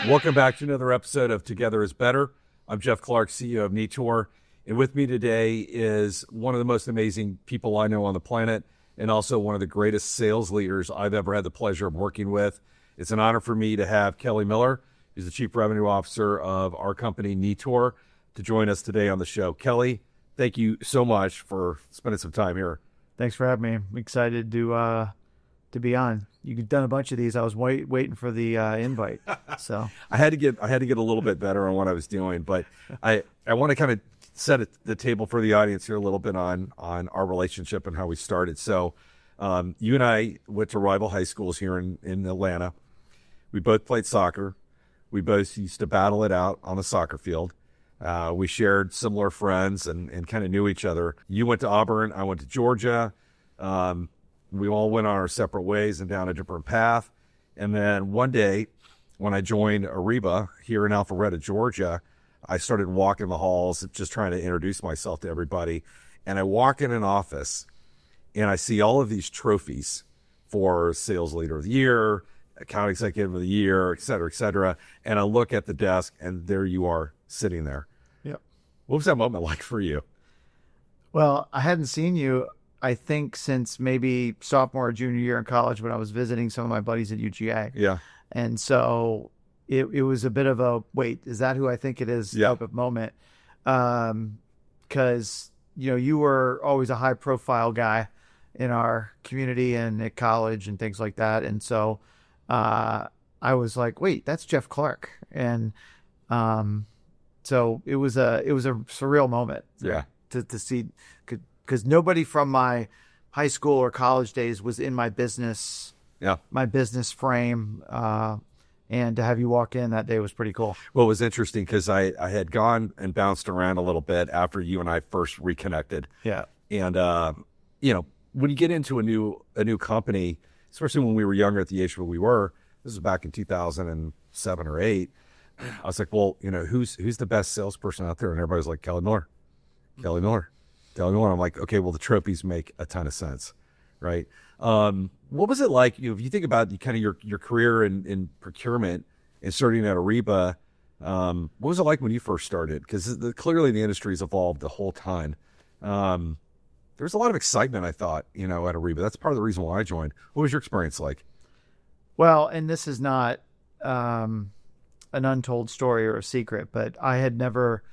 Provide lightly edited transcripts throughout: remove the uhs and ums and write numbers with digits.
Welcome back to another episode of Together is Better. I'm Jeff Clark, CEO of Nitor, and with me today is one of the most amazing people I know on the planet and also one of the greatest sales leaders I've ever had the pleasure of working with. It's an honor for me to have Kelly Miller, who's the Chief Revenue Officer of our company, Nitor, to join us today on the show. Kelly, thank you so much for spending some time here. Thanks for having me. I'm excited to be on. You've done a bunch of these. I was waiting for the invite. So I had to get a little bit better on what I was doing, but I want to kind of set the table for the audience here a little bit on our relationship and how we started. So you and I went to rival high schools here in Atlanta. We both played soccer. We both used to battle it out on the soccer field. We shared similar friends and kind of knew each other. You went to Auburn. I went to Georgia. We all went on our separate ways and down a different path. And then one day when I joined Ariba here in Alpharetta, Georgia, I started walking the halls, just trying to introduce myself to everybody. And I walk in an office and I see all of these trophies for Sales Leader of the Year, Account Executive of the Year, et cetera, et cetera. And I look at the desk and there you are sitting there. Yep. What was that moment like for you? Well, I hadn't seen you, I think, since maybe sophomore or junior year in college when I was visiting some of my buddies at UGA. Yeah. And so it was a bit of a, wait, is that who I think it is type of moment? Because, you were always a high profile guy in our community and at college and things like that. And so I was like, wait, that's Jeff Clark. And so it was a surreal moment. Yeah. To see, because nobody from my high school or college days was in my business frame. And to have you walk in that day was pretty cool. Well, it was interesting because I had gone and bounced around a little bit after you and I first reconnected. Yeah. And, when you get into a new company, especially when we were younger at the age where we were, this was back in 2007 or 8, I was like, well, who's the best salesperson out there? And everybody was like, Kelly Miller. I'm like, okay, well, the trophies make a ton of sense, right? What was it like, if you think about kind of your career in procurement and starting at Ariba, what was it like when you first started? Because clearly the industry has evolved the whole time. There's a lot of excitement, I thought, at Ariba. That's part of the reason why I joined. What was your experience like? Well, and this is not an untold story or a secret, but I had never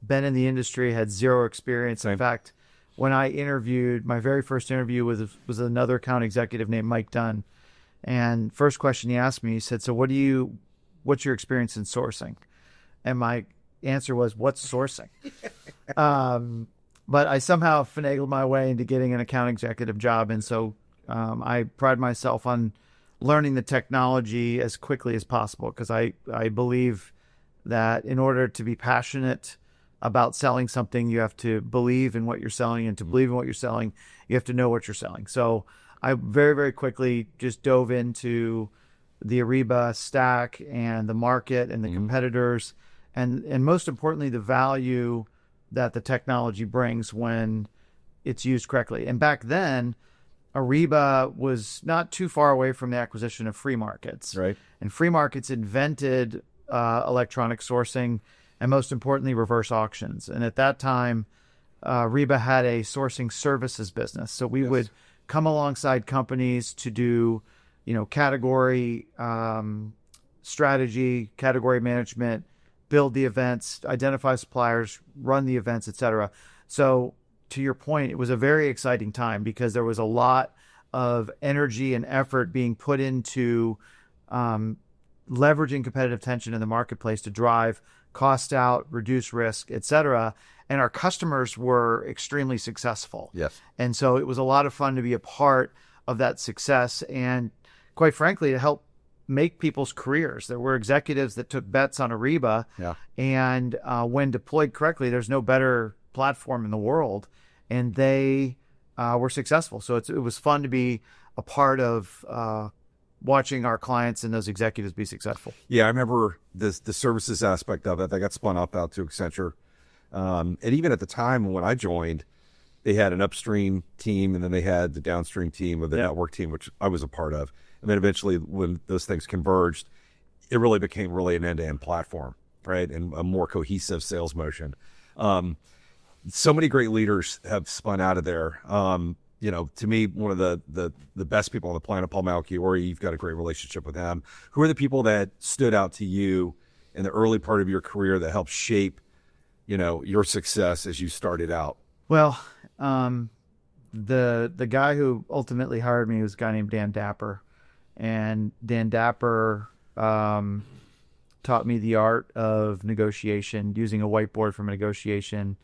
been in the industry, had zero experience. Same. In fact, when I interviewed, my very first interview was another account executive named Mike Dunn. And first question he asked me, he said, so what's your experience in sourcing? And my answer was, what's sourcing? But I somehow finagled my way into getting an account executive job. And so I pride myself on learning the technology as quickly as possible, because I believe that in order to be passionate about selling something, you have to believe in what you're selling, and to believe in what you're selling, you have to know what you're selling. So I very, very quickly just dove into the Ariba stack and the market and the competitors, and most importantly, the value that the technology brings when it's used correctly. And back then, Ariba was not too far away from the acquisition of Free Markets. Right. And Free Markets invented electronic sourcing, and most importantly, reverse auctions. And at that time, Ariba had a sourcing services business. So we would come alongside companies to do, category strategy, category management, build the events, identify suppliers, run the events, et cetera. So to your point, it was a very exciting time because there was a lot of energy and effort being put into leveraging competitive tension in the marketplace to drive cost out, reduce risk, et cetera. And our customers were extremely successful. Yes. And so it was a lot of fun to be a part of that success, and quite frankly, to help make people's careers. There were executives that took bets on Ariba, and when deployed correctly, there's no better platform in the world, and they were successful. So it was fun to be a part of watching our clients and those executives be successful. Yeah, I remember the services aspect of it. They got spun off out to Accenture. And even at the time when I joined, they had an upstream team, and then they had the downstream team or the network team, which I was a part of. And then eventually when those things converged, it really became really an end-to-end platform, right? And a more cohesive sales motion. So many great leaders have spun out of there. To me, one of the best people on the planet, Paul Malchiori, you've got a great relationship with him. Who are the people that stood out to you in the early part of your career that helped shape, your success as you started out? Well, the guy who ultimately hired me was a guy named Dan Dapper, and Dan Dapper taught me the art of negotiation, using a whiteboard from a negotiation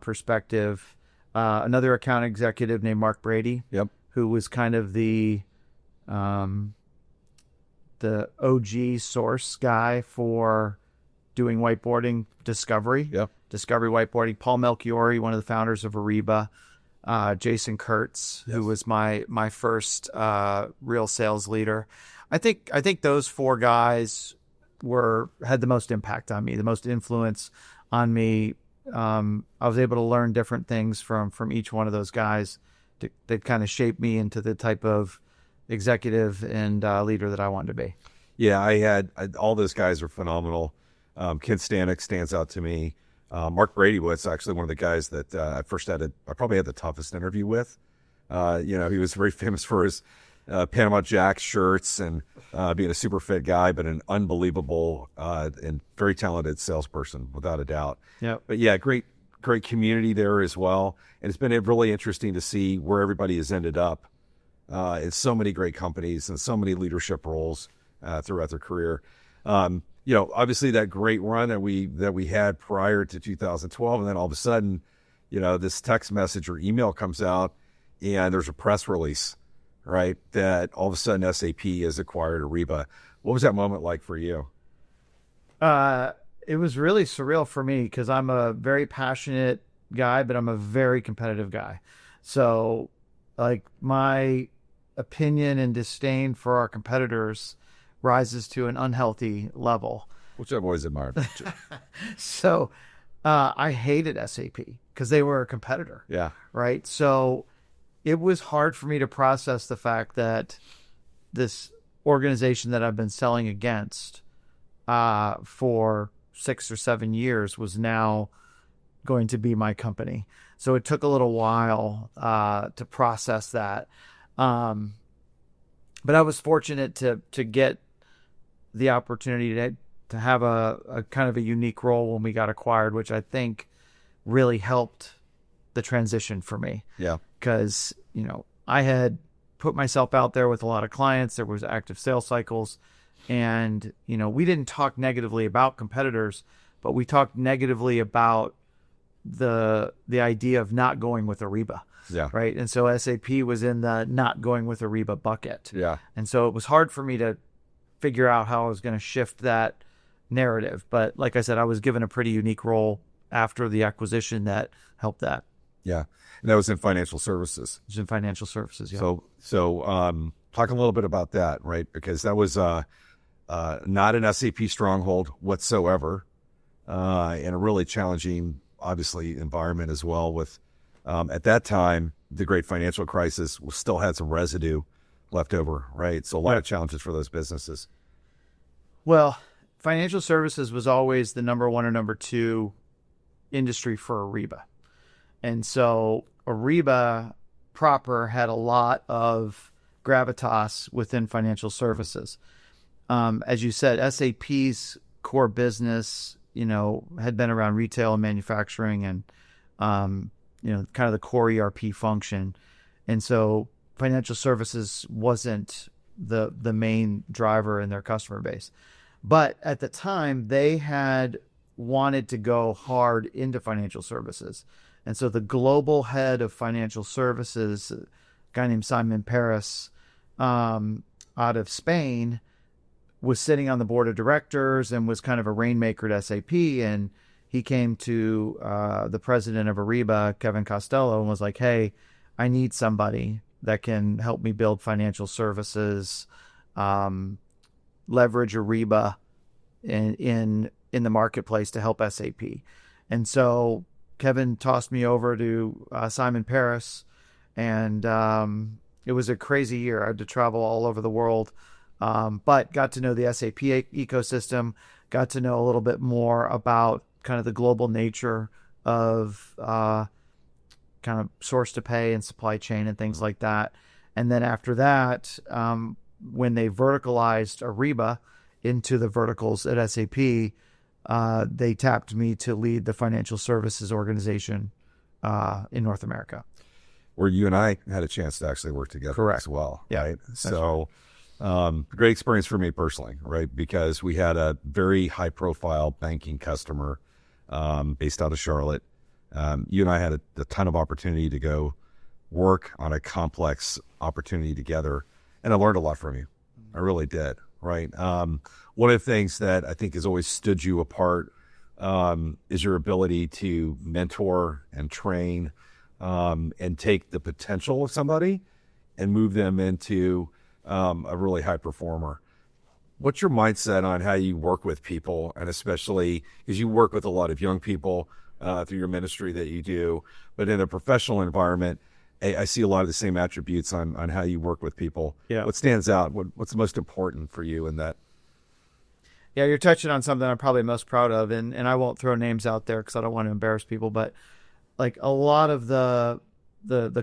perspective. Another account executive named Mark Brady, Yep. who was kind of the OG source guy for doing whiteboarding discovery. Yep. Discovery whiteboarding. Paul Melchiori, one of the founders of Ariba. Jason Kurtz, Yes. who was my first real sales leader. I think those four guys had the most impact on me, the most influence on me. I was able to learn different things from each one of those guys that kind of shaped me into the type of executive and leader that I wanted to be. Yeah, all those guys are phenomenal. Ken Stanek stands out to me. Mark Brady was actually one of the guys that I probably had the toughest interview with. He was very famous for his Panama Jack shirts and being a super fit guy, but an unbelievable and very talented salesperson, without a doubt. Yeah. But yeah, great community there as well. And it's been really interesting to see where everybody has ended up in so many great companies and so many leadership roles throughout their career. Obviously that great run that we had prior to 2012, and then all of a sudden, this text message or email comes out, and there's a press release, right? That all of a sudden SAP has acquired Ariba. What was that moment like for you? It was really surreal for me because I'm a very passionate guy, but I'm a very competitive guy. So, like, my opinion and disdain for our competitors rises to an unhealthy level. Which I've always admired. So I hated SAP because they were a competitor. Yeah. Right. So it was hard for me to process the fact that this organization that I've been selling against for 6 or 7 years was now going to be my company. So it took a little while to process that. But I was fortunate to get the opportunity to have a kind of a unique role when we got acquired, which I think really helped the transition for me. Yeah. Because, I had put myself out there with a lot of clients. There was active sales cycles, and, we didn't talk negatively about competitors, but we talked negatively about the idea of not going with Ariba. Yeah. Right. And so SAP was in the not going with Ariba bucket. Yeah. And so it was hard for me to figure out how I was going to shift that narrative. But like I said, I was given a pretty unique role after the acquisition that helped that. Yeah. And that was in financial services. It was in financial services. Yeah. So talk a little bit about that, right? Because that was not an SAP stronghold whatsoever, and a really challenging, obviously, environment as well. With at that time, the great financial crisis still had some residue left over, right? So a lot of challenges for those businesses. Well, financial services was always the number one or number two industry for Ariba. And so Ariba proper had a lot of gravitas within financial services. As you said, SAP's core business, had been around retail and manufacturing and, kind of the core ERP function. And so financial services wasn't the main driver in their customer base. But at the time, they had wanted to go hard into financial services. And so the global head of financial services, a guy named Simon Paris, out of Spain, was sitting on the board of directors and was kind of a rainmaker at SAP. And he came to the president of Ariba, Kevin Costello, and was like, hey, I need somebody that can help me build financial services, leverage Ariba in the marketplace to help SAP. And so Kevin tossed me over to Simon Paris, and it was a crazy year. I had to travel all over the world But got to know the SAP ecosystem, got to know a little bit more about kind of the global nature of kind of source to pay and supply chain and things like that. And then after that, when they verticalized Ariba into the verticals at SAP, they tapped me to lead the financial services organization in North America. Where you and I had a chance to actually work together. Correct. As well. Yeah, right. So, great experience for me personally, right? Because we had a very high profile banking customer based out of Charlotte. You and I had a ton of opportunity to go work on a complex opportunity together. And I learned a lot from you. I really did. Right. One of the things that I think has always stood you apart is your ability to mentor and train and take the potential of somebody and move them into a really high performer. What's your mindset on how you work with people, and especially because you work with a lot of young people through your ministry that you do, but in a professional environment, I see a lot of the same attributes on how you work with people. Yeah. What stands out? What's the most important for you in that? Yeah, you're touching on something I'm probably most proud of, and I won't throw names out there because I don't want to embarrass people, but like a lot of the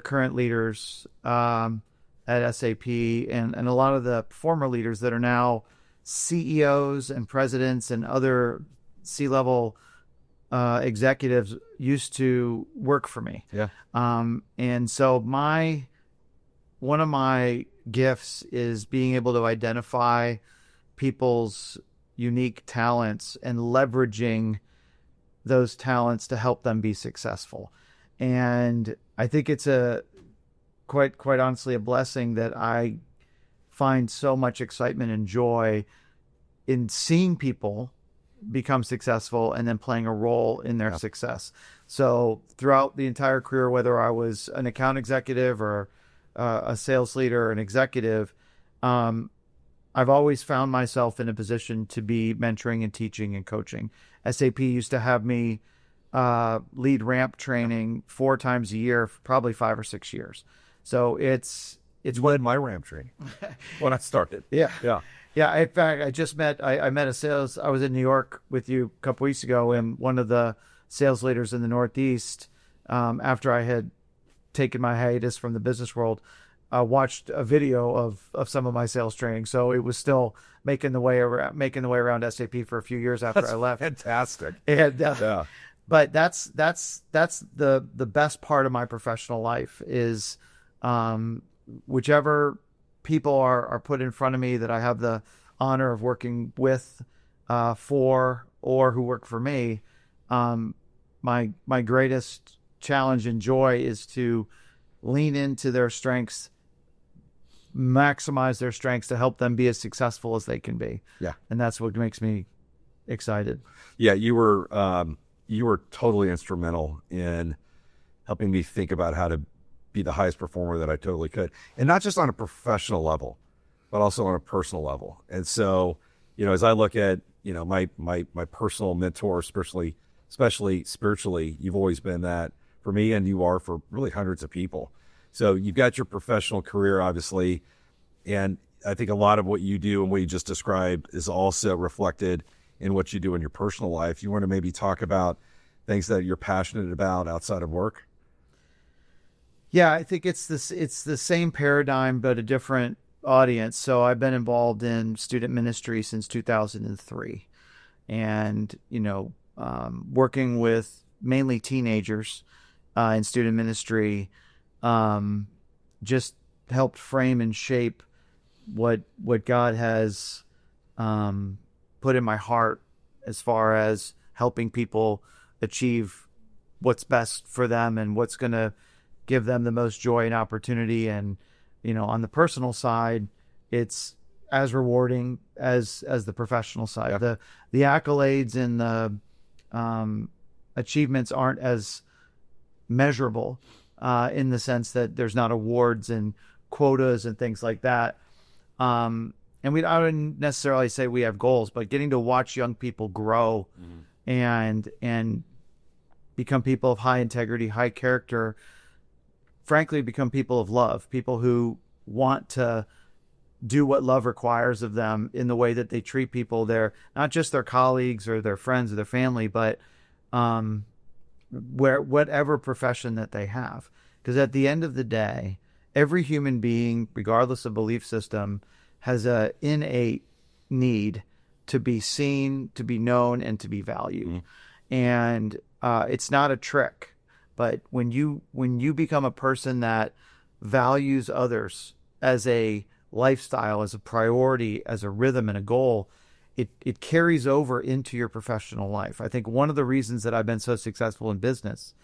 current leaders at SAP and a lot of the former leaders that are now CEOs and presidents and other C-level executives used to work for me. Yeah. And so one of my gifts is being able to identify people's unique talents and leveraging those talents to help them be successful. And I think it's quite honestly a blessing that I find so much excitement and joy in seeing people become successful and then playing a role in their success. So throughout the entire career, whether I was an account executive or a sales leader or an executive, I've always found myself in a position to be mentoring and teaching and coaching. SAP used to have me lead ramp training 4 times a year for probably 5 or 6 years. So it's led my ramp training when I started. Yeah. Yeah. Yeah. In fact, I met a sales. I was in New York with you a couple weeks ago, and one of the sales leaders in the Northeast, after I had taken my hiatus from the business world, watched a video of some of my sales training. So it was still making the way around SAP for a few years after I left. Fantastic. And, Yeah. But that's the best part of my professional life is whichever people are put in front of me that I have the honor of working with, for, or who work for me. My greatest challenge and joy is to lean into their strengths, maximize their strengths to help them be as successful as they can be. Yeah. And that's what makes me excited. Yeah. You were totally instrumental in helping me think about how to be the highest performer that I totally could. And not just on a professional level, but also on a personal level. And so, as I look at, my personal mentor, especially spiritually, you've always been that for me, and you are for really hundreds of people. So you've got your professional career, obviously, and I think a lot of what you do and what you just described is also reflected in what you do in your personal life. You want to maybe talk about things that you're passionate about outside of work? Yeah, I think it's the same paradigm, but a different audience. So I've been involved in student ministry since 2003, and working with mainly teenagers in student ministry, just helped frame and shape what God has put in my heart as far as helping people achieve what's best for them and what's going to give them the most joy and opportunity. And, on the personal side, it's as rewarding as the professional side. Yeah. The accolades and the achievements aren't as measurable in the sense that there's not awards and quotas and things like that. And I wouldn't necessarily say we have goals, but getting to watch young people grow and become people of high integrity, high character, frankly, become people of love, people who want to do what love requires of them in the way that they treat people, their not just their colleagues or their friends or their family, but whatever profession that they have. Because at the end of the day, every human being, regardless of belief system, has a innate need to be seen, to be known, and to be valued. Mm-hmm. And it's not a trick, but when you become a person that values others as a lifestyle, as a priority, as a rhythm and a goal, it carries over into your professional life. I think one of the reasons that I've been so successful in business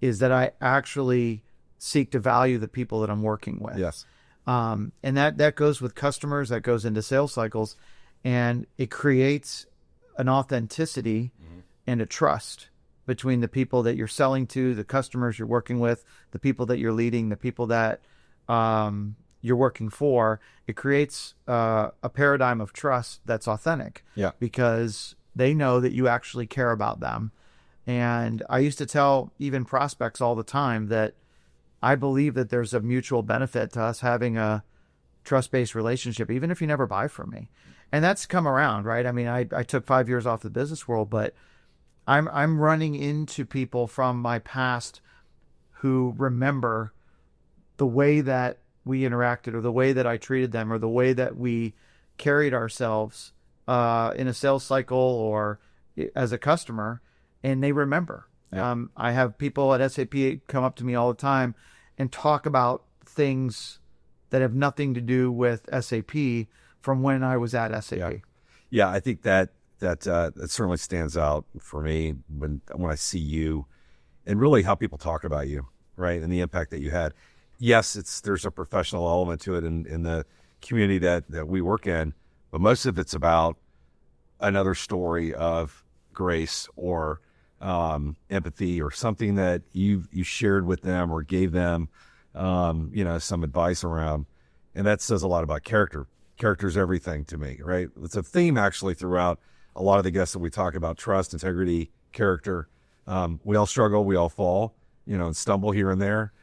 is that I actually seek to value the people that I'm working with. Yes. And that goes with customers, that goes into sales cycles, and it creates an authenticity and a trust between the people that you're selling to, the customers you're working with, the people that you're leading, the people that you're working for. It creates a paradigm of trust that's authentic. Yeah. Because they know that you actually care about them. And I used to tell even prospects all the time that I believe that there's a mutual benefit to us having a trust-based relationship, even if you never buy from me. And that's come around, right? I mean, I took 5 years off the business world, but I'm running into people from my past who remember the way that we interacted, or the way that I treated them, or the way that we carried ourselves in a sales cycle or as a customer, and they remember. Yeah. I have people at SAP come up to me all the time and talk about things that have nothing to do with SAP from when I was at SAP. Yeah, I think that certainly stands out for me when I see you, and really how people talk about you, right, and the impact that you had. Yes, there's a professional element to it in the community that we work in, but most of it's about another story of grace or empathy, or something that you shared with them or gave them, some advice around. And that says a lot about character. Character's everything to me, right? It's a theme actually throughout a lot of the guests that we talk about: trust, integrity, character. We all struggle, we all fall, and stumble here and there.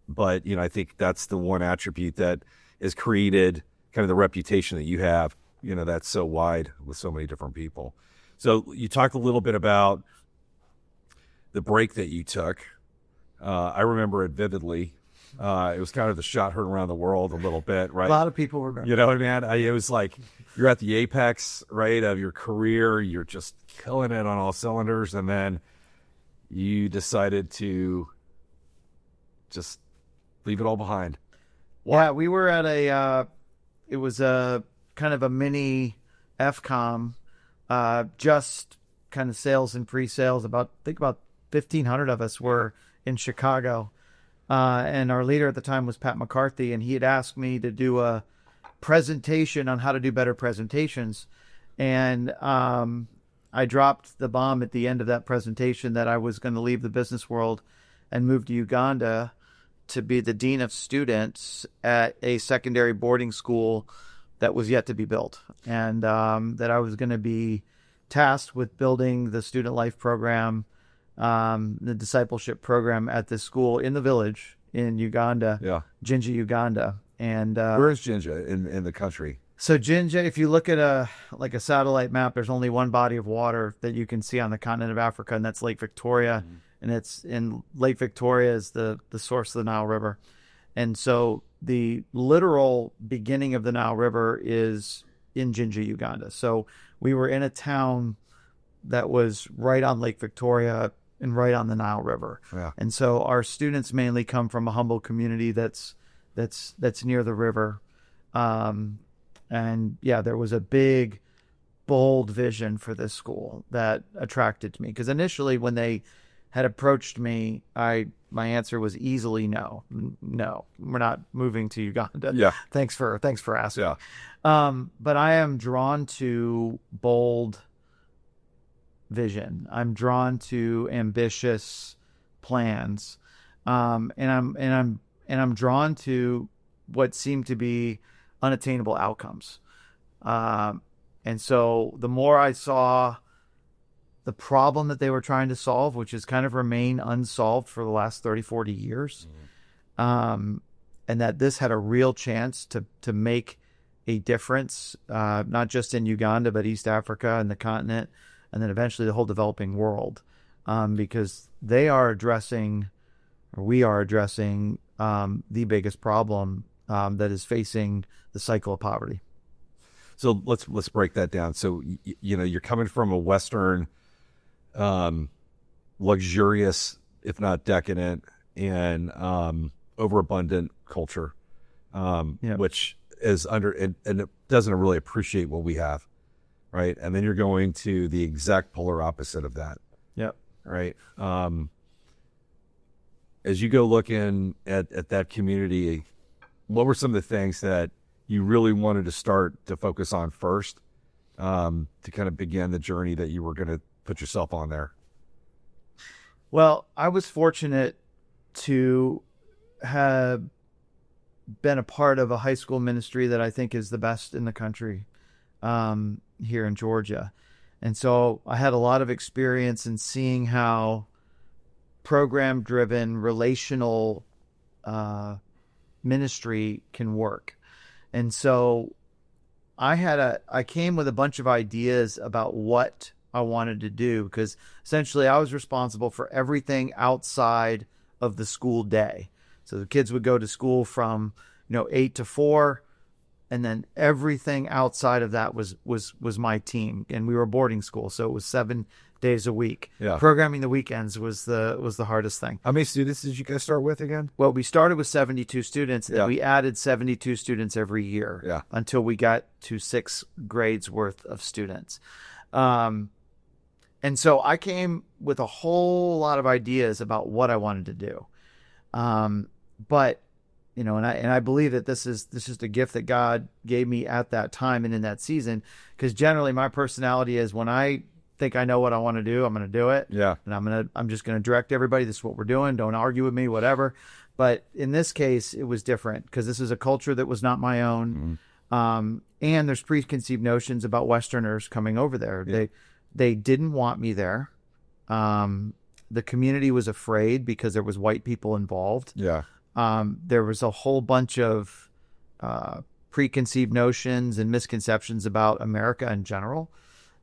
But, I think that's the one attribute that has created kind of the reputation that you have, that's so wide with so many different people. So you talked a little bit about the break that you took. I remember it vividly. It was kind of the shot heard around the world a little bit, right? A lot of people remember. You know what I mean? It was like you're at the apex, right, of your career. You're just killing it on all cylinders. And then you decided to just leave it all behind. Yeah, we were at it was a kind of a mini FCOM, just kind of sales and pre-sales. I think about 1,500 of us were in Chicago. And our leader at the time was Pat McCarthy, and he had asked me to do a presentation on how to do better presentations. And I dropped the bomb at the end of that presentation that I was going to leave the business world and move to Uganda to be the dean of students at a secondary boarding school that was yet to be built. And that I was going to be tasked with building the student life program, the discipleship program at this school in the village in Uganda, Jinja, Uganda. And where is Jinja in the country? So Jinja, if you look at a satellite map, there's only one body of water that you can see on the continent of Africa, and that's Lake Victoria. Mm-hmm. And it's in Lake Victoria is the source of the Nile River. And so the literal beginning of the Nile River is in Jinja, Uganda. So we were in a town that was right on Lake Victoria and right on the Nile River. Yeah. And so our students mainly come from a humble community that's near the river. And yeah, there was a big, bold vision for this school that attracted me. Because initially when they had approached me, my answer was easily no, we're not moving to Uganda. Yeah. Thanks for asking. Yeah. But I am drawn to bold vision. I'm drawn to ambitious plans. And I'm drawn to what seem to be unattainable outcomes. And so the more I saw the problem that they were trying to solve, which has kind of remained unsolved for the last 30, 40 years, and that this had a real chance to make a difference, not just in Uganda, but East Africa and the continent, and then eventually the whole developing world, because we are addressing the biggest problem that is facing the cycle of poverty. So let's break that down. So you're coming from a Western, luxurious, if not decadent, and overabundant culture, which is and it doesn't really appreciate what we have, right? And then you're going to the exact polar opposite of that. Yep. Right. As you go looking at that community, what were some of the things that you really wanted to start to focus on first, to kind of begin the journey that you were going to put yourself on there? Well, I was fortunate to have been a part of a high school ministry that I think is the best in the country, here in Georgia. And so I had a lot of experience in seeing how program-driven, relational ministry can work. And so I came with a bunch of ideas about what I wanted to do, because essentially I was responsible for everything outside of the school day. So the kids would go to school from 8 to 4, and then everything outside of that was my team. And we were a boarding school, so it was 7 days a week. Yeah. Programming the weekends was the hardest thing. How many students did you guys start with again? Well, we started with 72 students, and Yeah. we added 72 students every year, Yeah. until we got to 6 grades worth of students. And so I came with a whole lot of ideas about what I wanted to do. But and I believe that this is a gift that God gave me at that time and in that season, because generally my personality is, when I think I know what I want to do, I'm going to do it. Yeah. And I'm just going to direct everybody. This is what we're doing. Don't argue with me, whatever. But in this case, it was different, because this is a culture that was not my own. Mm-hmm. And there's preconceived notions about Westerners coming over there. Yeah. They didn't want me there. The community was afraid because there was white people involved. Yeah. There was a whole bunch of preconceived notions and misconceptions about America in general.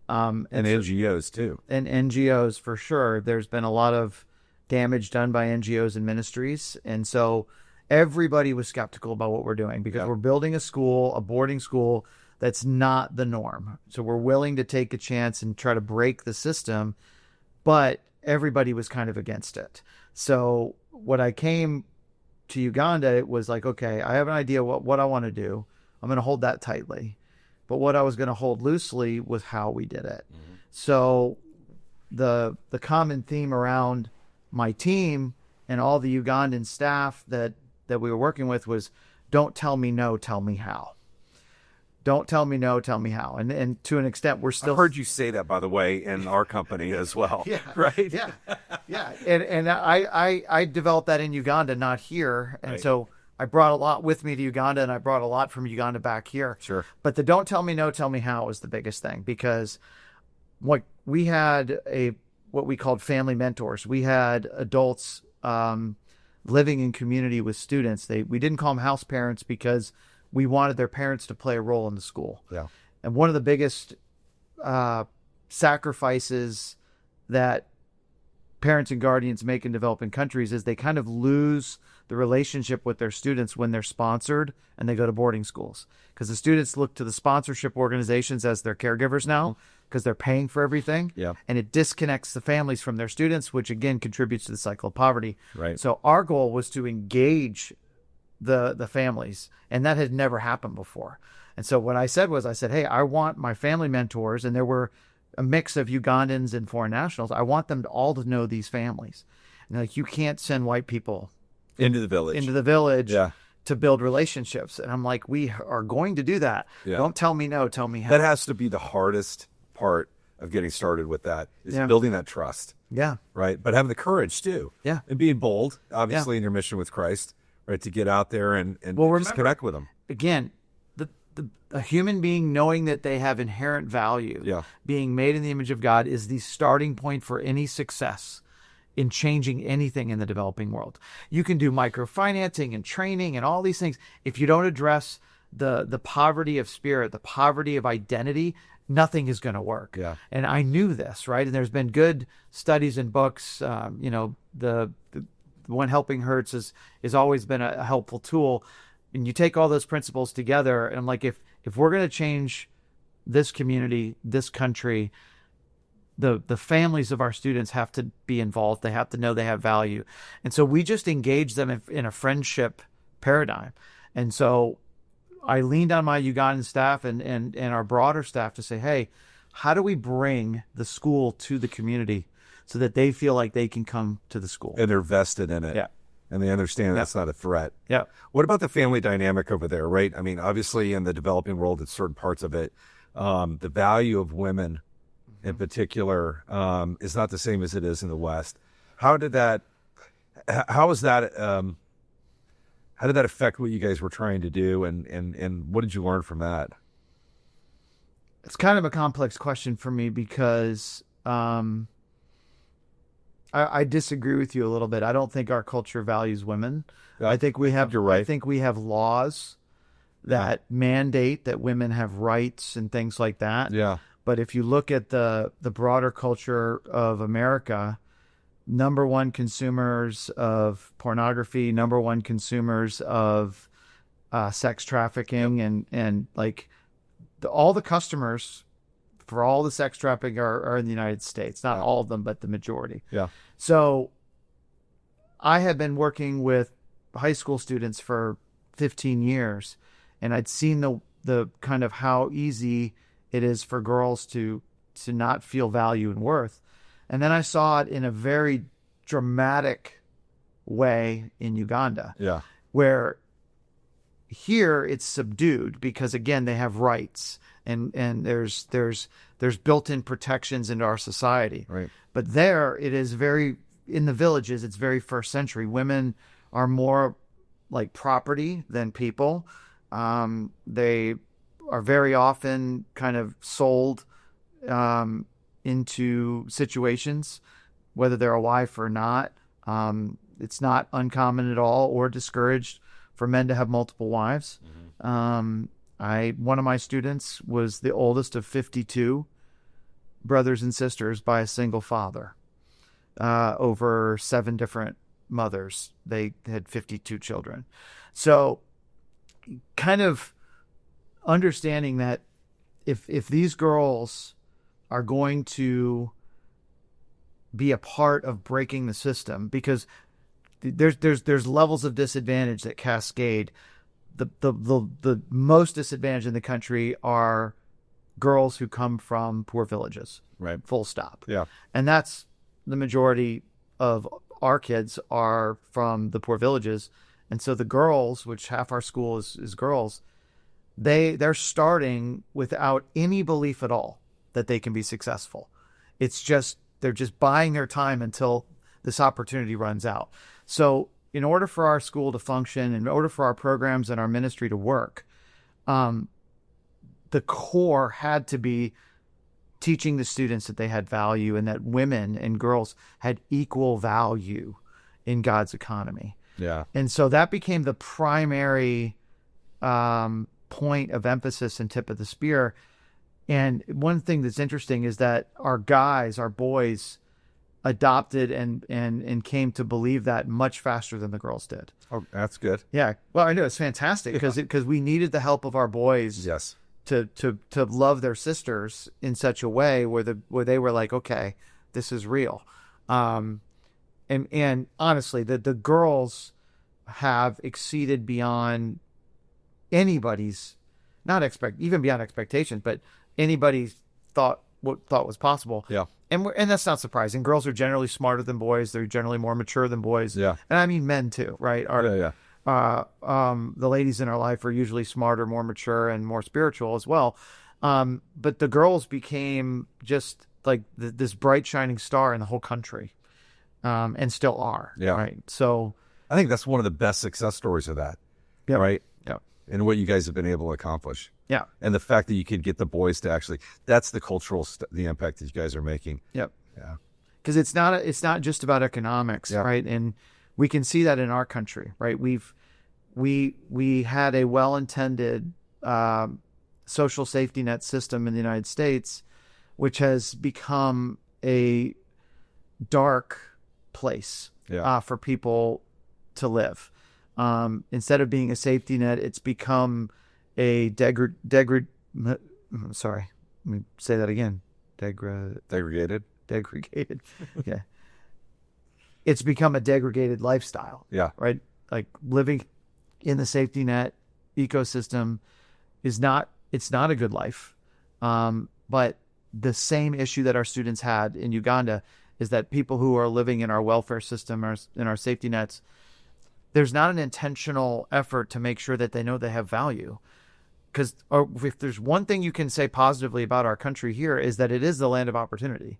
And NGOs too. And NGOs for sure. There's been a lot of damage done by NGOs and ministries. And so everybody was skeptical about what we're doing, because we're building a school, a boarding school, that's not the norm. So we're willing to take a chance and try to break the system, but everybody was kind of against it. So when I came to Uganda, it was like, okay, I have an idea what I want to do. I'm going to hold that tightly. But what I was going to hold loosely was how we did it. Mm-hmm. So the common theme around my team and all the Ugandan staff that we were working with was, don't tell me no, tell me how. Don't tell me no, tell me how. And to an extent, we're still... I've heard you say that, by the way, in our company as well. Yeah. Right? Yeah. Yeah. And I developed that in Uganda, not here. And so I brought a lot with me to Uganda, and I brought a lot from Uganda back here. Sure. But the don't tell me no, tell me how was the biggest thing, because we had what we called family mentors. We had adults living in community with students. We didn't call them house parents, because we wanted their parents to play a role in the school. Yeah. And one of the biggest sacrifices that parents and guardians make in developing countries is they kind of lose the relationship with their students when they're sponsored and they go to boarding schools, because the students look to the sponsorship organizations as their caregivers now, because they're paying for everything. Yeah. And it disconnects the families from their students, which again contributes to the cycle of poverty. Right. So our goal was to engage the families, and that had never happened before. And so what I said, hey, I want my family mentors, and there were a mix of Ugandans and foreign nationals. I want them all to know these families. And like, you can't send white people into the village to build relationships. And I'm like, we are going to do that. Yeah. Don't tell me no, tell me how. That has to be the hardest part of getting started with that, is building that trust. Yeah. Right. But having the courage too. Yeah. And being bold, obviously, in your mission with Christ, right, to get out there and just connect with them. Again, a human being knowing that they have inherent value, being made in the image of God, is the starting point for any success. in changing anything in the developing world. You can do microfinancing and training and all these things. If you don't address the poverty of spirit, the poverty of identity, nothing is going to work. Yeah. And I knew this, right? And there's been good studies and books. The When Helping Hurts has always been a helpful tool. And you take all those principles together, and I'm like, if we're going to change this community, this country, the families of our students have to be involved. They have to know they have value. And so we just engage them in a friendship paradigm. And so I leaned on my Ugandan staff and our broader staff to say, hey, how do we bring the school to the community so that they feel like they can come to the school? And they're vested in it. Yeah. And they understand that's not a threat. Yeah. What about the family dynamic over there, right? I mean, obviously in the developing world, it's certain parts of it. The value of women in particular is not the same as it is in the West. How did that affect what you guys were trying to do? And what did you learn from that? It's kind of a complex question for me because I disagree with you a little bit. I don't think our culture values women. I think we have. You're right. I think we have laws that mandate that women have rights and things like that. Yeah. But if you look at the broader culture of America, number one consumers of pornography, number one consumers of sex trafficking, and like all the customers for all the sex trafficking are in the United States. Not all of them, but the majority. Yeah. So I had been working with high school students for 15 years, and I'd seen the kind of how easy it is for girls to not feel value and worth. And then I saw it in a very dramatic way in Uganda. Yeah. Where here it's subdued because, again, they have rights and there's built-in protections into our society. Right. But there it is in the villages, it's very first century. Women are more like property than people. They are very often kind of sold into situations, whether they're a wife or not. It's not uncommon at all or discouraged for men to have multiple wives. Mm-hmm. One of my students was the oldest of 52 brothers and sisters by a single father. Over 7 different mothers. They had 52 children. So kind of understanding that if these girls are going to be a part of breaking the system, because there's levels of disadvantage that cascade. The most disadvantaged in the country are girls who come from poor villages. Right. Full stop. Yeah. And that's the majority of our kids are from the poor villages. And so the girls, which half our school is girls, they're starting without any belief at all that they can be successful. It's just, they're just buying their time until this opportunity runs out. So in order for our school to function, in order for our programs and our ministry to work, the core had to be teaching the students that they had value and that women and girls had equal value in God's economy. Yeah. And so that became the primary point of emphasis and tip of the spear. And one thing that's interesting is that our guys, our boys, adopted and came to believe that much faster than the girls did. Oh, that's good. Yeah. Well, I know it's fantastic because we needed the help of our boys. Yes. To love their sisters in such a way where they were like, okay, this is real. And honestly, the girls have exceeded beyond anybody's even beyond expectations, but anybody's thought was possible. Yeah. And that's not surprising. Girls are generally smarter than boys. They're generally more mature than boys. Yeah. And I mean men too, right? The ladies in our life are usually smarter, more mature, and more spiritual as well. But the girls became just like this bright shining star in the whole country, and still are. Yeah. Right. So I think that's one of the best success stories of that. Yep. Right. Yeah. And what you guys have been able to accomplish. Yeah. And the fact that you could get the boys to actually, that's the cultural, the impact that you guys are making. Yep. Yeah. because it's not just about economics, Yeah. right? And we can see that in our country, right? We had a well-intended social safety net system in the United States, which has become a dark place for people to live. Instead of being a safety net, it's become a sorry, let me say that again. Degraded. Degraded. Yeah. It's become a degraded lifestyle. Yeah. Right? Like living in the safety net ecosystem it's not a good life. But the same issue that our students had in Uganda is that people who are living in our welfare system, in our safety nets, there's not an intentional effort to make sure that they know they have value. Because if there's one thing you can say positively about our country here is that it is the land of opportunity.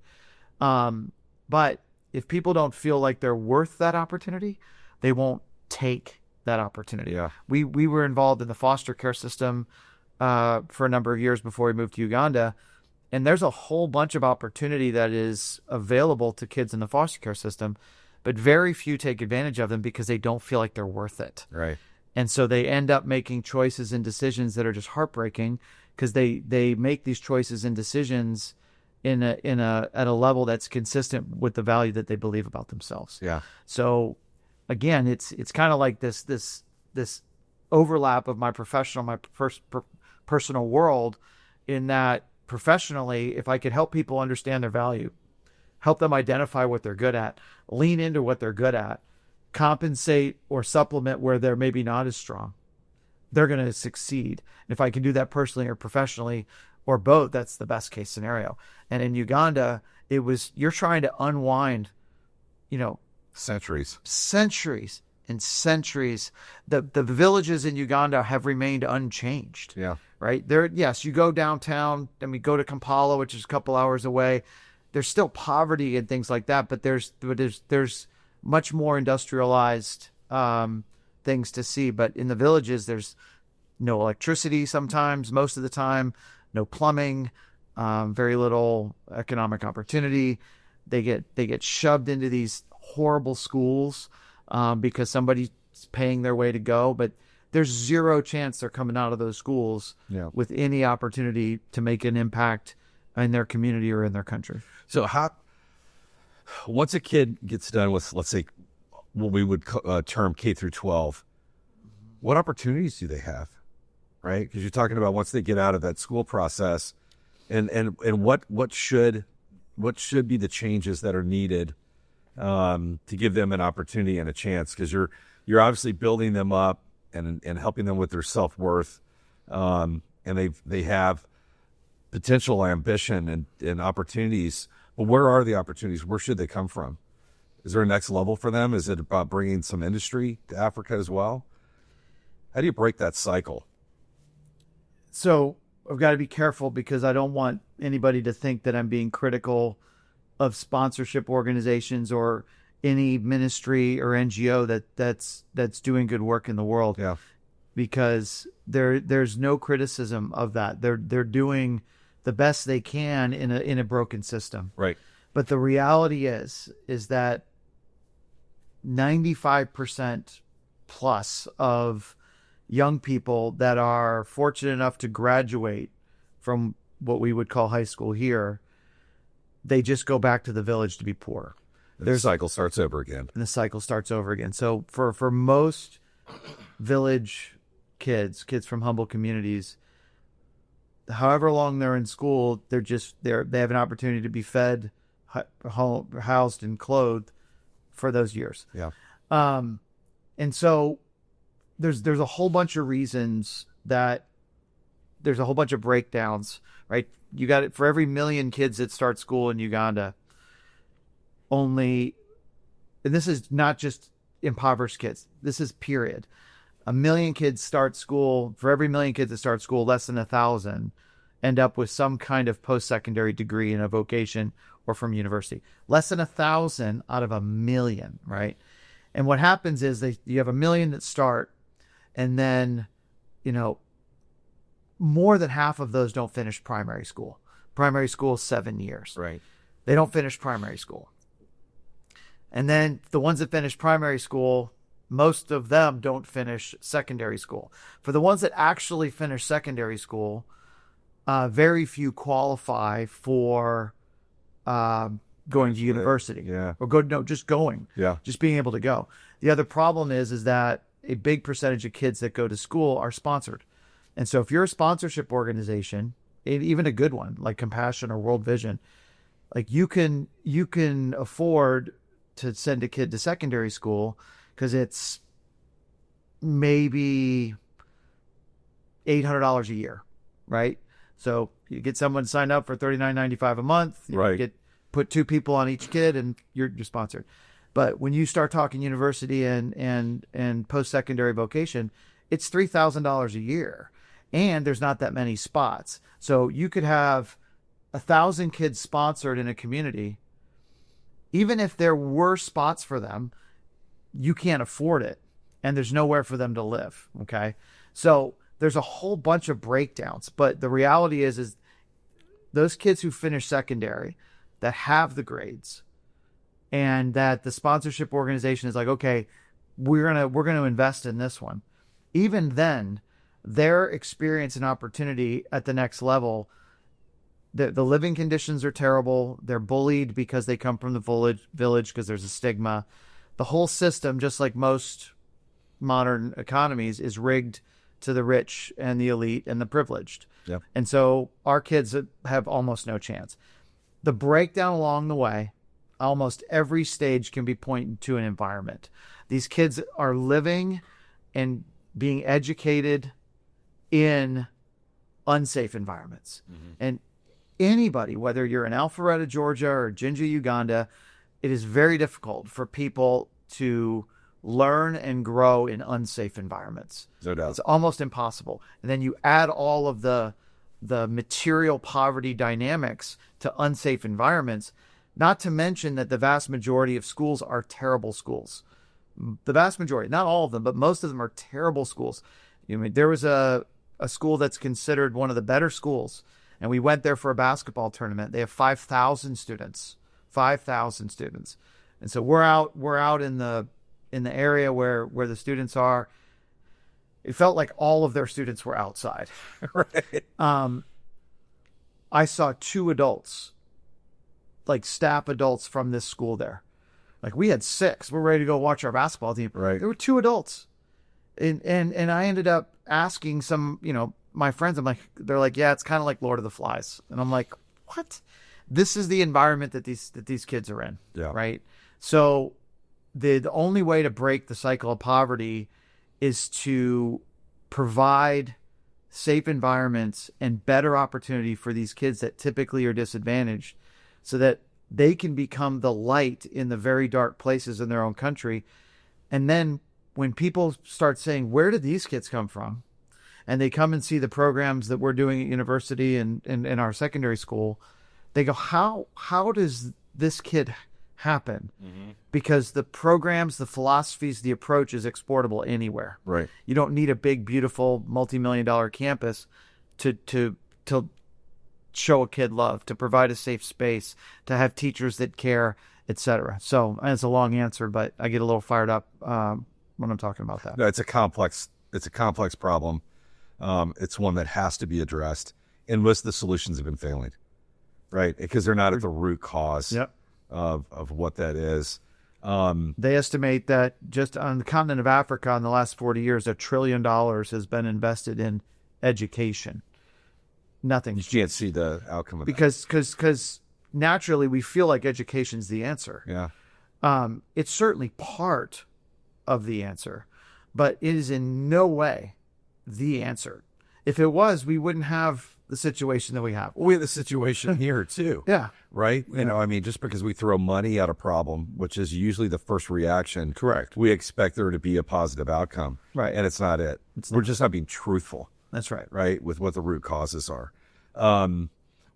But if people don't feel like they're worth that opportunity, they won't take that opportunity. Yeah. We were involved in the foster care system for a number of years before we moved to Uganda. And there's a whole bunch of opportunity that is available to kids in the foster care system, but very few take advantage of them because they don't feel like they're worth it. Right. And so they end up making choices and decisions that are just heartbreaking because they make these choices and decisions at a level that's consistent with the value that they believe about themselves. Yeah. So again, it's kind of like this overlap of my professional, personal world, in that professionally, if I could help people understand their value, help them identify what they're good at, lean into what they're good at, compensate or supplement where they're maybe not as strong, they're going to succeed. And if I can do that personally or professionally or both, that's the best case scenario. And in Uganda, you're trying to unwind, Centuries and centuries. The villages in Uganda have remained unchanged. Yeah. Right there. Yes, you go downtown and we go to Kampala, which is a couple hours away. There's still poverty and things like that, but there's much more industrialized things to see. But in the villages, there's no electricity sometimes, most of the time, no plumbing, very little economic opportunity. They get shoved into these horrible schools because somebody's paying their way to go, but there's zero chance they're coming out of those schools with any opportunity to make an impact in their community or in their country. So once a kid gets done with, let's say, what we would term K through 12, what opportunities do they have, right? Because you're talking about once they get out of that school process, and what should be the changes that are needed to give them an opportunity and a chance? Because you're obviously building them up and helping them with their self-worth, and they have potential ambition and opportunities. But where are the opportunities? Where should they come from? Is there a next level for them? Is it about bringing some industry to Africa as well? How do you break that cycle? So I've got to be careful because I don't want anybody to think that I'm being critical of sponsorship organizations or any ministry or NGO that's doing good work in the world. Yeah. Because there's no criticism of that. They're doing the best they can in a broken system. Right. But the reality is that 95% plus of young people that are fortunate enough to graduate from what we would call high school here, they just go back to the village to be poor. The cycle starts over again. And the cycle starts over again. So for most village kids from humble communities, however long they're in school, they have an opportunity to be fed, housed, and clothed for those years. Yeah. And so there's a whole bunch of reasons that there's a whole bunch of breakdowns, right? You got it for every million kids that start school in Uganda. And this is not just impoverished kids. This is period. A million kids start school. For every million kids that start school, less than 1,000 end up with some kind of post-secondary degree in a vocation or from university. Less than 1,000 out of a million, right? And what happens is you have a million that start, and then, more than half of those don't finish primary school. Primary school is 7 years. Right. They don't finish primary school. And then the ones that finish primary school, most of them don't finish secondary school. For the ones that actually finish secondary school, very few qualify for going to university. Yeah. Or just going. Yeah. Just being able to go. The other problem is that a big percentage of kids that go to school are sponsored. And so if you're a sponsorship organization, even a good one like Compassion or World Vision, like you can afford to send a kid to secondary school because it's maybe $800 a year, right? So you get someone signed up for $39.95 a month. You Right. put 2 people on each kid, and you're sponsored. But when you start talking university and post-secondary vocation, it's $3,000 a year, and there's not that many spots. So you could have 1,000 kids sponsored in a community. Even if there were spots for them, you can't afford it, and there's nowhere for them to live. Okay, so there's a whole bunch of breakdowns. But the reality is those kids who finish secondary that have the grades, and that the sponsorship organization is like, okay, we're gonna invest in this one. Even then, their experience and opportunity at the next level, the living conditions are terrible. They're bullied because they come from the village because there's a stigma. The whole system, just like most modern economies, is rigged to the rich and the elite and the privileged. Yep. And so our kids have almost no chance. The breakdown along the way, almost every stage can be pointed to an environment. These kids are living and being educated in unsafe environments. Mm-hmm. And anybody, whether you're in Alpharetta, Georgia, or Jinja, Uganda, it is very difficult for people to learn and grow in unsafe environments. No doubt. It's almost impossible. And then you add all of the material poverty dynamics to unsafe environments, not to mention that the vast majority of schools are terrible schools. The vast majority, not all of them, but most of them are terrible schools. There was a school that's considered one of the better schools, and we went there for a basketball tournament. They have 5,000 students. 5,000 students. And so we're out in the area where the students are. It felt like all of their students were outside. Right. I saw 2 adults, like staff adults from this school there. Like we had 6. We're ready to go watch our basketball team. Right. There were 2 adults. And I ended up asking some, my friends, they're like, yeah, it's kind of like Lord of the Flies. And I'm like, what? This is the environment that these kids are in. Yeah. Right. So the only way to break the cycle of poverty is to provide safe environments and better opportunity for these kids that typically are disadvantaged, so that they can become the light in the very dark places in their own country. And then when people start saying, where did these kids come from? And they come and see the programs that we're doing at university and in our secondary school, they go, how does this kid happen? Mm-hmm. Because the programs, the philosophies, the approach is exportable anywhere. Right. You don't need a big, beautiful, multi-million-dollar campus to show a kid love, to provide a safe space, to have teachers that care, etc. So it's a long answer, but I get a little fired up when I'm talking about that. No, it's a complex problem. It's one that has to be addressed, and most of the solutions have been failing, right? Because they're not at the root cause. Yep. Of what that is. They estimate that just on the continent of Africa in the last 40 years, $1 trillion has been invested in education. Nothing. You can't see the outcome of that. Because naturally we feel like education's the answer. Yeah. It's certainly part of the answer, but it is in no way the answer. If it was, we wouldn't have the situation that we have. We have the situation here too. Yeah. Right? Yeah. Just because we throw money at a problem, which is usually the first reaction. Correct. We expect there to be a positive outcome. Right. And it's not it. We're just not being truthful. That's right. Right? With what the root causes are.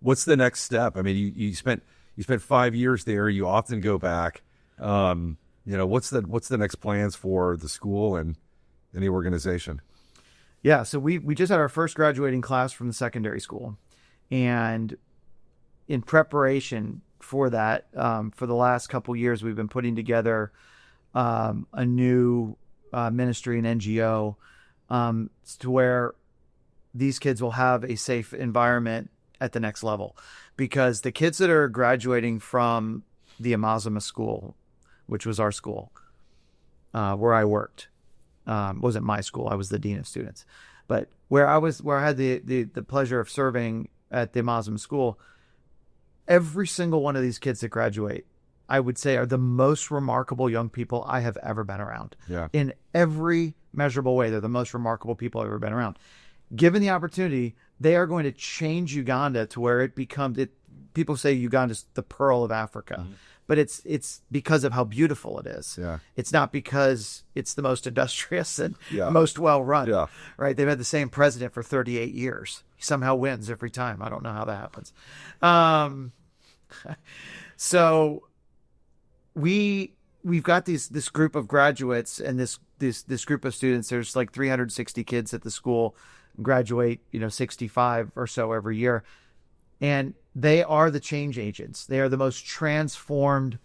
What's the next step? You spent 5 years there. You often go back. What's the next plans for the school and any organization? Yeah, so we just had our first graduating class from the secondary school, and in preparation for that. For the last couple years, we've been putting together a new ministry and NGO to where these kids will have a safe environment at the next level. Because the kids that are graduating from the Amazima school, which was our school, where I worked, wasn't my school. I was the dean of students, but where I had the pleasure of serving at the Amazima school, every single one of these kids that graduate, I would say, are the most remarkable young people I have ever been around. Yeah. In every measurable way, they're the most remarkable people I've ever been around. Given the opportunity, they are going to change Uganda to where it becomes it. People say Uganda's the pearl of Africa, but it's because of how beautiful it is. Yeah. It's not because it's the most industrious and Yeah. most well run. Yeah. Right? They've had the same president for 38 years. He somehow wins every time. I don't know how that happens. So we've got this group of graduates and this group of students. There's like 360 kids at the school, graduate 65 or so every year, and they are the change agents. They are the most transformed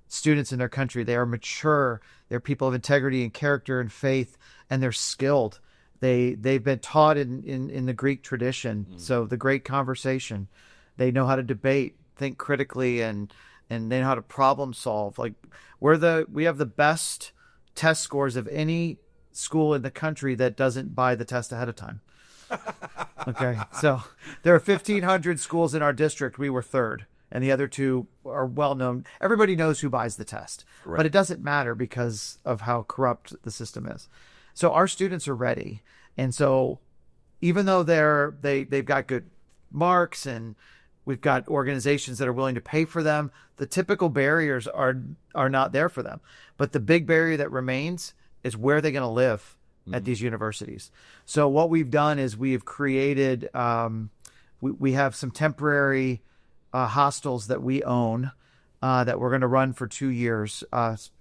students in their country. They are mature. They're people of integrity and character and faith, and they're skilled. They've been taught in the Greek tradition, so the great conversation. They know how to debate, think critically, and they know how to problem solve. Like we have the best test scores of any school in the country that doesn't buy the test ahead of time. Okay, so there are 1,500 schools in our district. We were third, and the other two are well known. Everybody knows who buys the test, Right. but it doesn't matter because of how corrupt the system is. So our students are ready, and so even though they've got good marks and we've got organizations that are willing to pay for them, the typical barriers are not there for them. But the big barrier that remains is where they're going to live at these universities. So what we've done is we have created, we have some temporary hostels that we own that we're going to run for 2 years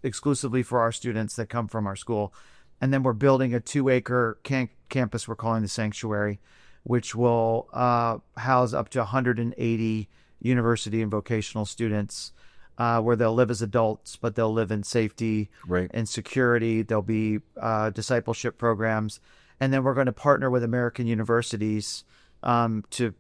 exclusively for our students that come from our school. And then we're building a 2-acre campus we're calling the Sanctuary, which will house up to 180 university and vocational students where they'll live as adults, but they'll live in safety Right. and security. There'll be discipleship programs. And then we're going to partner with American universities to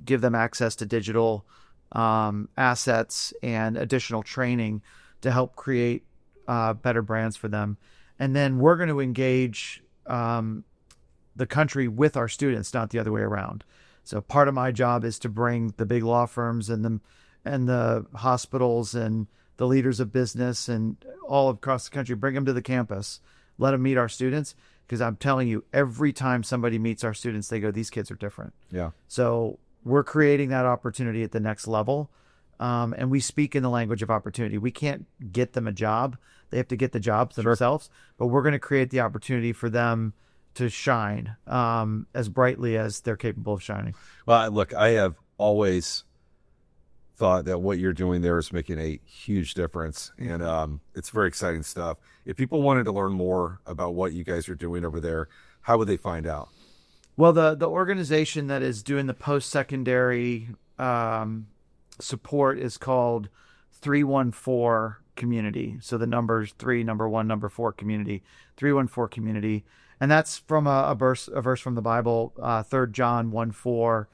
give them access to digital assets and additional training to help create better brands for them. And then we're going to engage the country with our students, not the other way around. So part of my job is to bring the big law firms and the hospitals and the leaders of business and all across the country, bring them to the campus, let them meet our students. Because I'm telling you, every time somebody meets our students, they go, these kids are different. Yeah. So we're creating that opportunity at the next level. And we speak in the language of opportunity. We can't get them a job. They have to get the jobs themselves, but we're going to create the opportunity for them to shine as brightly as they're capable of shining. Well, look, I have always thought that what you're doing there is making a huge difference, and it's very exciting stuff. If people wanted to learn more about what you guys are doing over there, how would they find out? Well, the organization that is doing the post-secondary support is called 314 Community. So the numbers 3, number 1, number 4 Community, 314 Community. And that's from a verse from the Bible, 3 John 1:4,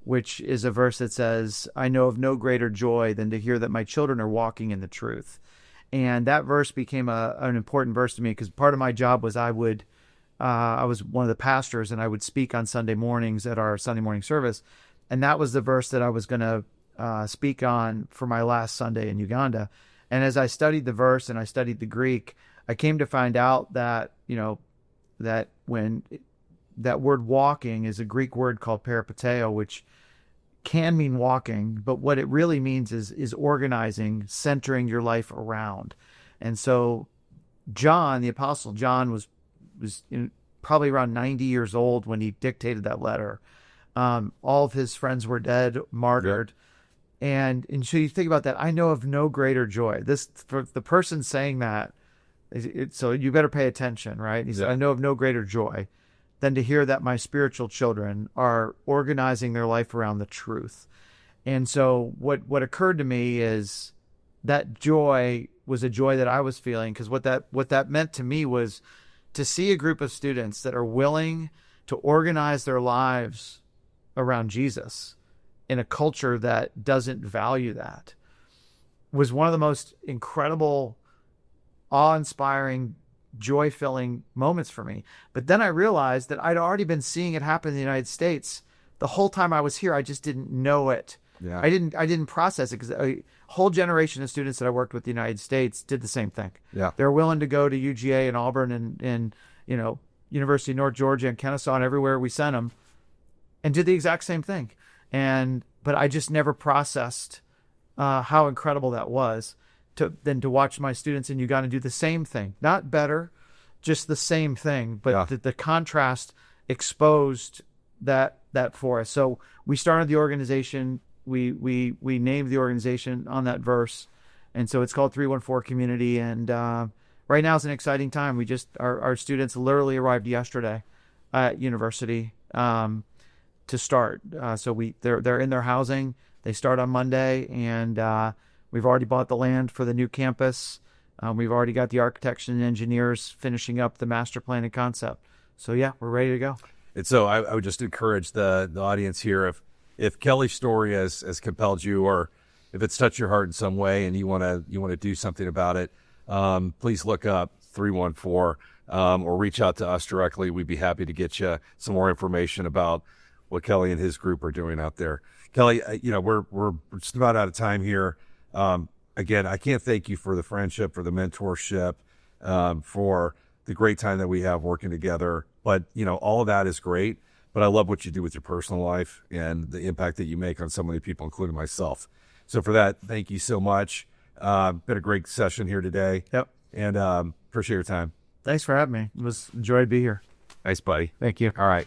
which is a verse that says, I know of no greater joy than to hear that my children are walking in the truth. And that verse became an important verse to me because part of my job was I was one of the pastors and I would speak on Sunday mornings at our Sunday morning service. And that was the verse that I was going to speak on for my last Sunday in Uganda. And as I studied the verse and I studied the Greek, I came to find out that, that when that word walking is a Greek word called peripateo, which can mean walking, but what it really means is organizing, centering your life around. And so John, the Apostle John, was probably around 90 years old when he dictated that letter. All of his friends were dead, martyred. Yep. And so you think about that. I know of no greater joy. This, for the person saying that, so you better pay attention, right? He said, I know of no greater joy than to hear that my spiritual children are organizing their life around the truth. And so what occurred to me is that joy was a joy that I was feeling, because what that meant to me was to see a group of students that are willing to organize their lives around Jesus in a culture that doesn't value that was one of the most incredible, awe-inspiring, joy-filling moments for me. But then I realized that I'd already been seeing it happen in the United States the whole time I was here. I just didn't know it. Yeah. I didn't process it, because a whole generation of students that I worked with in the United States did the same thing. Yeah. They're willing to go to UGA and Auburn and University of North Georgia and Kennesaw and everywhere we sent them, and did the exact same thing. But I just never processed how incredible that was to watch my students in Uganda do the same thing, not better, just the same thing. But the contrast exposed that for us. So we started the organization. We named the organization on that verse, and so it's called 314 Community. And right now is an exciting time. We just our students literally arrived yesterday at university to start. So they're in their housing. They start on Monday, and we've already bought the land for the new campus. We've already got the architects and engineers finishing up the master plan and concept. So yeah, we're ready to go. And so I would just encourage the audience here, if Kelly's story has compelled you, or if it's touched your heart in some way and you want to do something about it, please look up 314 or reach out to us directly. We'd be happy to get you some more information about what Kelly and his group are doing out there. Kelly, we're just about out of time here. Again, I can't thank you for the friendship, for the mentorship, for the great time that we have working together. But, all of that is great. But I love what you do with your personal life and the impact that you make on so many people, including myself. So for that, thank you so much. Been a great session here today. Yep. And appreciate your time. Thanks for having me. It was a joy to be here. Nice, buddy. Thank you. All right.